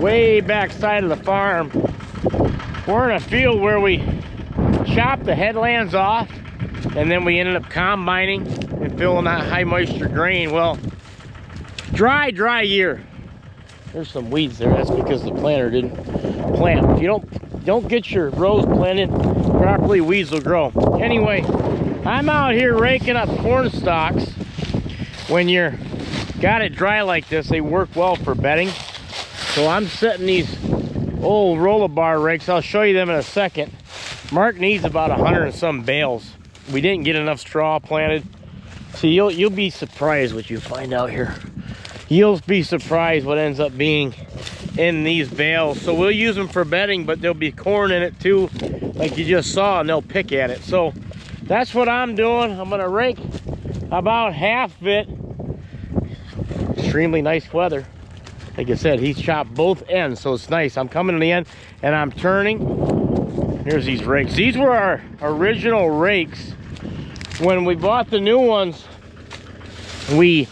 way back side of the farm. We're in a field where we chopped the headlands off, and then we ended up combining and filling that high moisture grain. Well, dry year. There's some weeds there. That's because the planter didn't plant. If you don't get your rows planted properly, weeds will grow. Anyway, I'm out here raking up corn stalks. When you're got it dry like this, they work well for bedding. So I'm setting these old roller bar rakes. I'll show you them in a second. Mark needs about 100 and some bales. We didn't get enough straw planted. So you'll be surprised what you find out here. You'll be surprised what ends up being in these bales. So we'll use them for bedding, but there'll be corn in it too, like you just saw, and they'll pick at it. So that's what I'm doing. I'm gonna rake about half of it. Extremely nice weather. Like I said, he's chopped both ends, so it's nice. I'm coming to the end and I'm turning. Here's these rakes. These were our original rakes. When we bought the new ones, we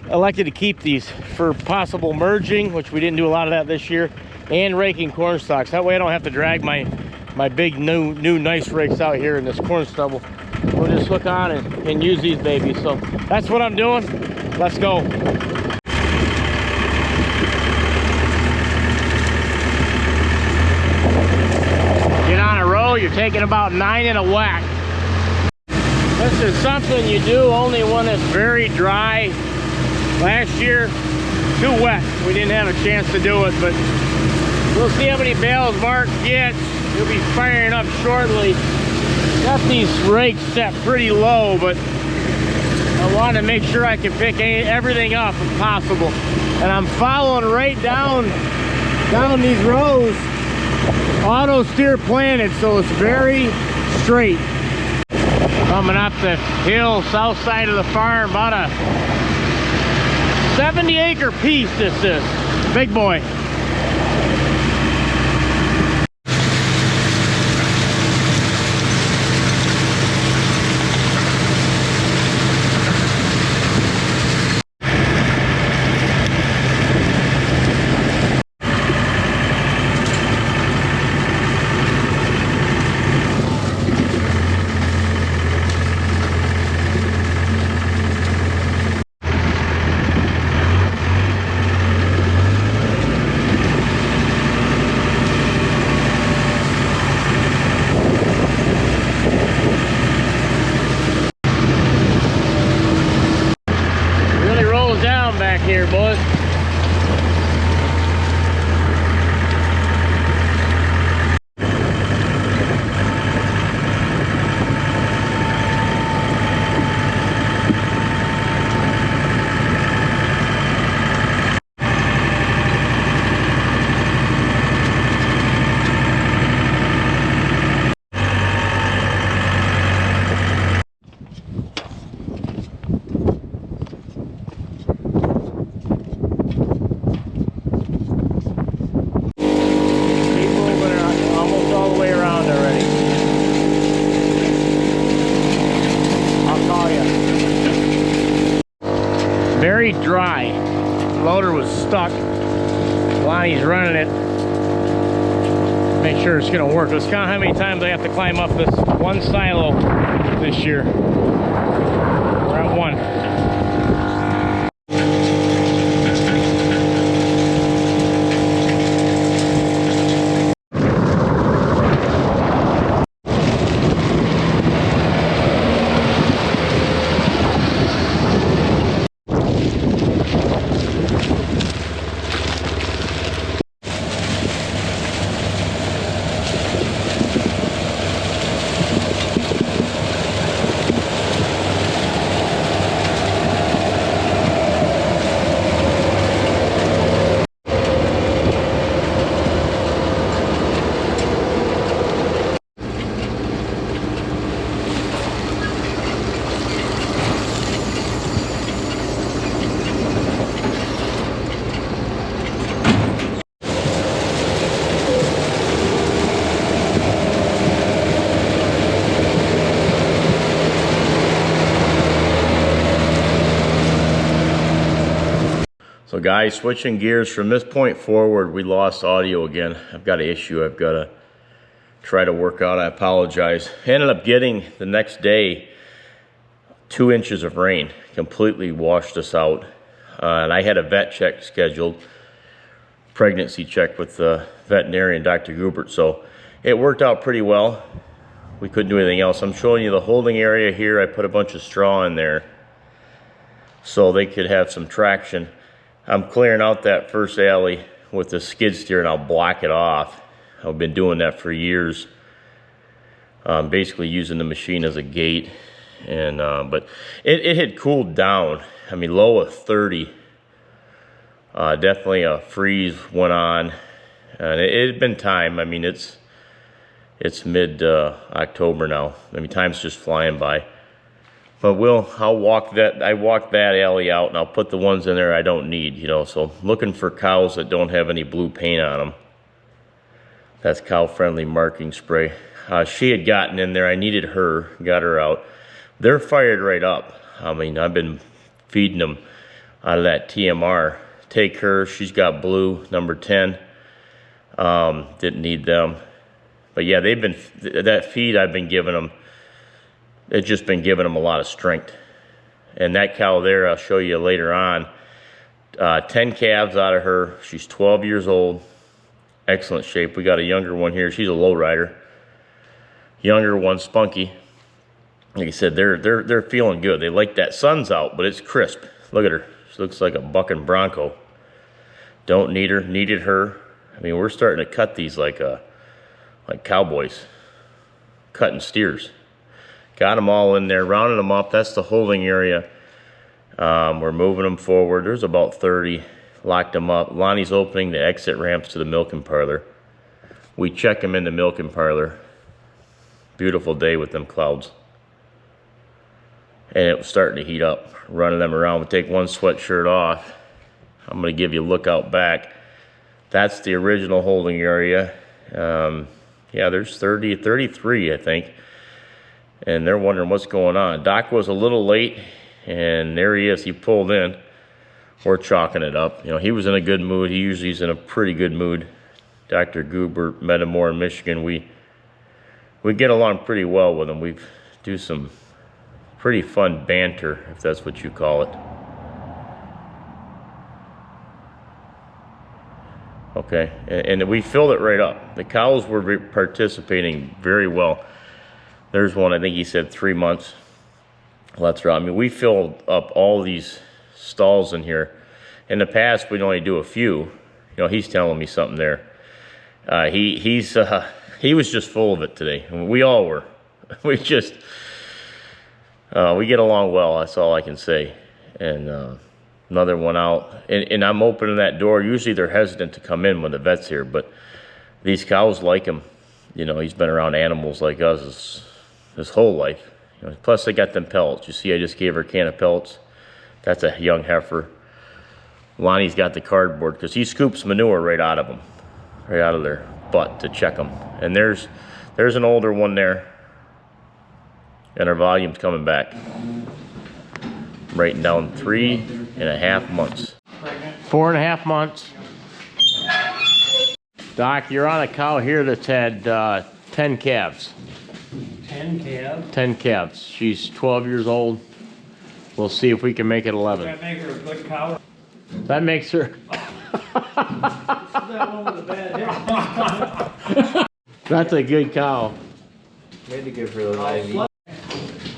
elected to keep these for possible merging, which we didn't do a lot of that this year, and raking corn stalks. That way I don't have to drag my big new nice rakes out here in this corn stubble. We'll just hook on and use these babies. So that's what I'm doing. Let's go. Get on a row, you're taking about 9 in a whack. This is something you do only when it's very dry. Last year, too wet. We didn't have a chance to do it, but we'll see how many bales Mark gets. He'll be firing up shortly. Got these rakes set pretty low, but I want to make sure I can pick everything up if possible. And I'm following right down these rows. Auto steer planted, so it's very straight. Coming up the hill, south side of the farm, about a 70-acre piece this is. Big boy. Here, boys. Very dry. The loader was stuck. Lonnie's running it. Make sure it's gonna work. Let's count how many times I have to climb up this one silo this year. We're at 1. Guys, switching gears, from this point forward, we lost audio again. I've got an issue I've got to try to work out. I apologize. Ended up getting the next day 2 inches of rain, completely washed us out. And I had a vet check scheduled, pregnancy check with the veterinarian, Dr. Gubert. So it worked out pretty well. We couldn't do anything else. I'm showing you the holding area here. I put a bunch of straw in there so they could have some traction. I'm clearing out that first alley with the skid steer and I'll block it off. I've been doing that for years. Basically using the machine as a gate. And but it had cooled down. I mean, low of 30. Definitely a freeze went on. And it had been time. I mean, it's mid October now. I mean, time's just flying by. But I'll walk that. I walked that alley out, and I'll put the ones in there I don't need. You know, so looking for cows that don't have any blue paint on them. That's cow-friendly marking spray. She had gotten in there. I needed her. Got her out. They're fired right up. I mean, I've been feeding them out of that TMR. Take her. She's got blue, number 10. Didn't need them. But yeah, they've been, that feed I've been giving them, it's just been giving them a lot of strength. And that cow there, I'll show you later on, 10 calves out of her. She's 12 years old. Excellent shape. We got a younger one here. She's a low rider. Younger one, spunky. Like I said, they're feeling good. They like that sun's out, but it's crisp. Look at her. She looks like a bucking bronco. Don't need her. Needed her. I mean, we're starting to cut these like cowboys. Cutting steers. Got them all in there, rounding them up. That's the holding area. We're moving them forward. There's about 30. Locked them up. Lonnie's opening the exit ramps to the milking parlor. We check them in the milking parlor. Beautiful day with them clouds. And it was starting to heat up. Running them around. We take one sweatshirt off. I'm going to give you a look out back. That's the original holding area. Yeah, there's 33, I think. And they're wondering what's going on. Doc was a little late, and there he is. He pulled in. We're chalking it up. You know, he was in a good mood. He usually is in a pretty good mood. Dr. Gubert met him more in Michigan. We get along pretty well with him. We do some pretty fun banter, if that's what you call it. Okay, and we filled it right up. The cows were participating very well. There's one, I think he said 3 months. Well, that's right. I mean, we filled up all these stalls in here. In the past, we'd only do a few. You know, he's telling me something there. He was just full of it today. We all were. We just, we get along well. That's all I can say. And another one out. And I'm opening that door. Usually they're hesitant to come in when the vet's here, but these cows like him. You know, he's been around animals like us his whole life. You know, plus they got them pellets. You see, I just gave her a can of pellets. That's a young heifer. Lonnie's got the cardboard because he scoops manure right out of them, right out of their butt to check them. And there's an older one there, and her volume's coming back. I'm writing down 3.5 months. 4.5 months. Doc, you're on a cow here that's had 10 calves. 10 calves? 10 calves. She's 12 years old. We'll see if we can make it 11. Does that make her a good cow? That makes her... That's a good cow. We had to give her the IV.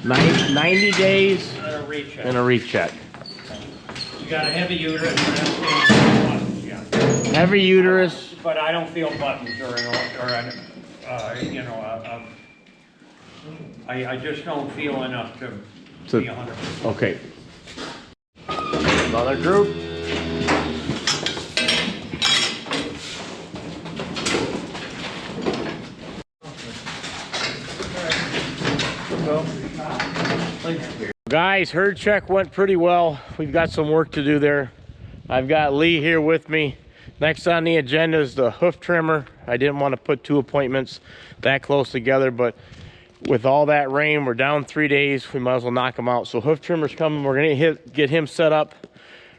90 days And a recheck. and a recheck. You got a heavy uterus, but I don't feel buttons yet. Heavy uterus. But I don't feel buttons I just don't feel enough to be 100%. Okay. Another group. Guys, herd check went pretty well. We've got some work to do there. I've got Lee here with me. Next on the agenda is the hoof trimmer. I didn't want to put 2 appointments that close together, but with all that rain, we're down 3 days. We might as well knock them out. So hoof trimmer's coming. We're gonna get him set up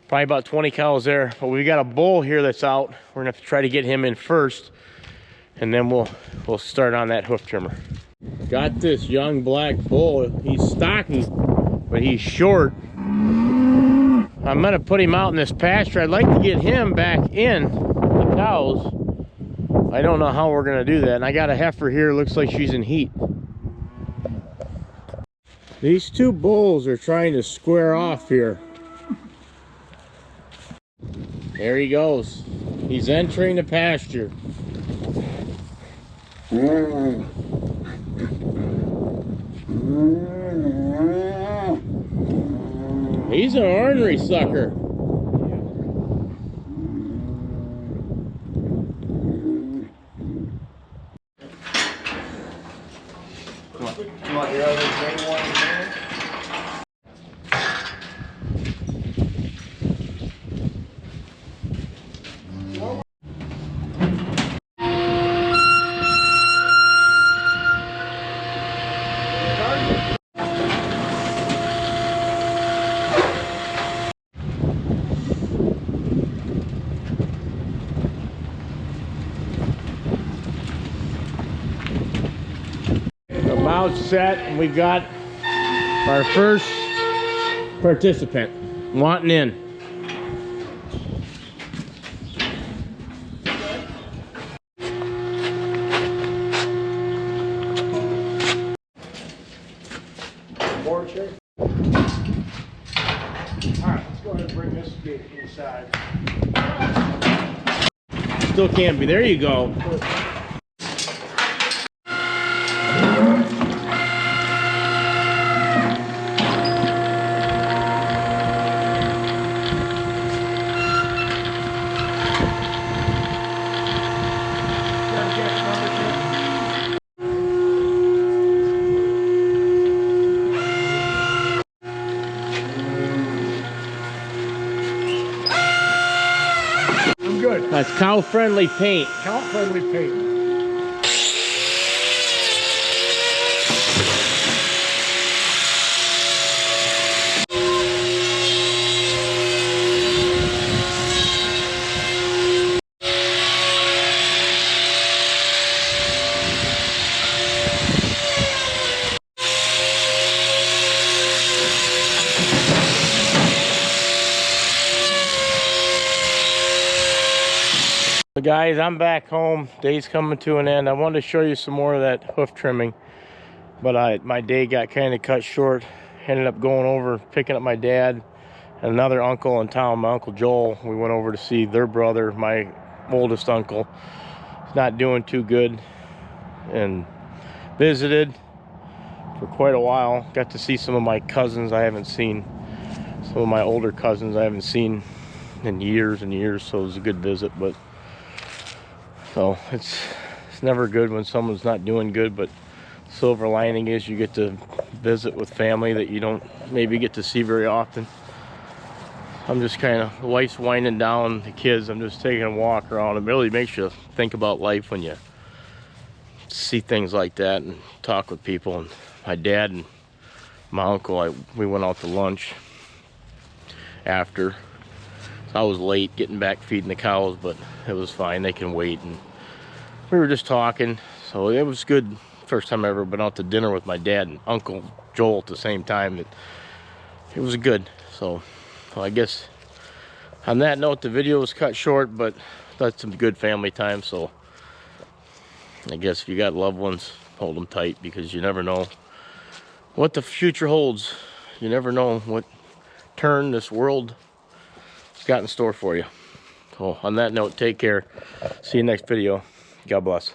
Probably about 20 cows there. But we got a bull here that's out. We're gonna have to try to get him in first, and then we'll start on that hoof trimmer. Got this young black bull. He's stocky, but he's short. I'm gonna put him out in this pasture. I'd like to get him back in the cows. I don't know how we're gonna do that. And I got a heifer here, looks like she's in heat. These two bulls are trying to square off here. There he goes. He's entering the pasture. He's an ornery sucker. You want your other green one here? About set, and we got our first participant wanting in. More chair. All right, let's go ahead and bring this gate inside. Still can't be. There you go. Good. That's cow-friendly paint. Count-friendly paint. So guys, I'm back home. Day's coming to an end. I wanted to show you some more of that hoof trimming, but my day got kind of cut short. Ended up going over, picking up my dad and another uncle in town, my Uncle Joel. We went over to see their brother, my oldest uncle. He's not doing too good, and visited for quite a while. Got to see some of my cousins I haven't seen. Some of my older cousins I haven't seen in years and years, so it was a good visit. But so it's never good when someone's not doing good, but silver lining is you get to visit with family that you don't maybe get to see very often. I'm just kind of, life's winding down, the kids, I'm just taking a walk around. It really makes you think about life when you see things like that and talk with people. And my dad and my uncle, we went out to lunch after. So I was late getting back feeding the cows, but it was fine, they can wait. And we were just talking, so it was good. First time I ever been out to dinner with my dad and Uncle Joel at the same time. It was good. So I guess on that note, the video was cut short, but that's some good family time. So I guess if you got loved ones, hold them tight, because you never know what the future holds. You never know what turn this world has got in store for you. So on that note, take care. See you next video. God bless.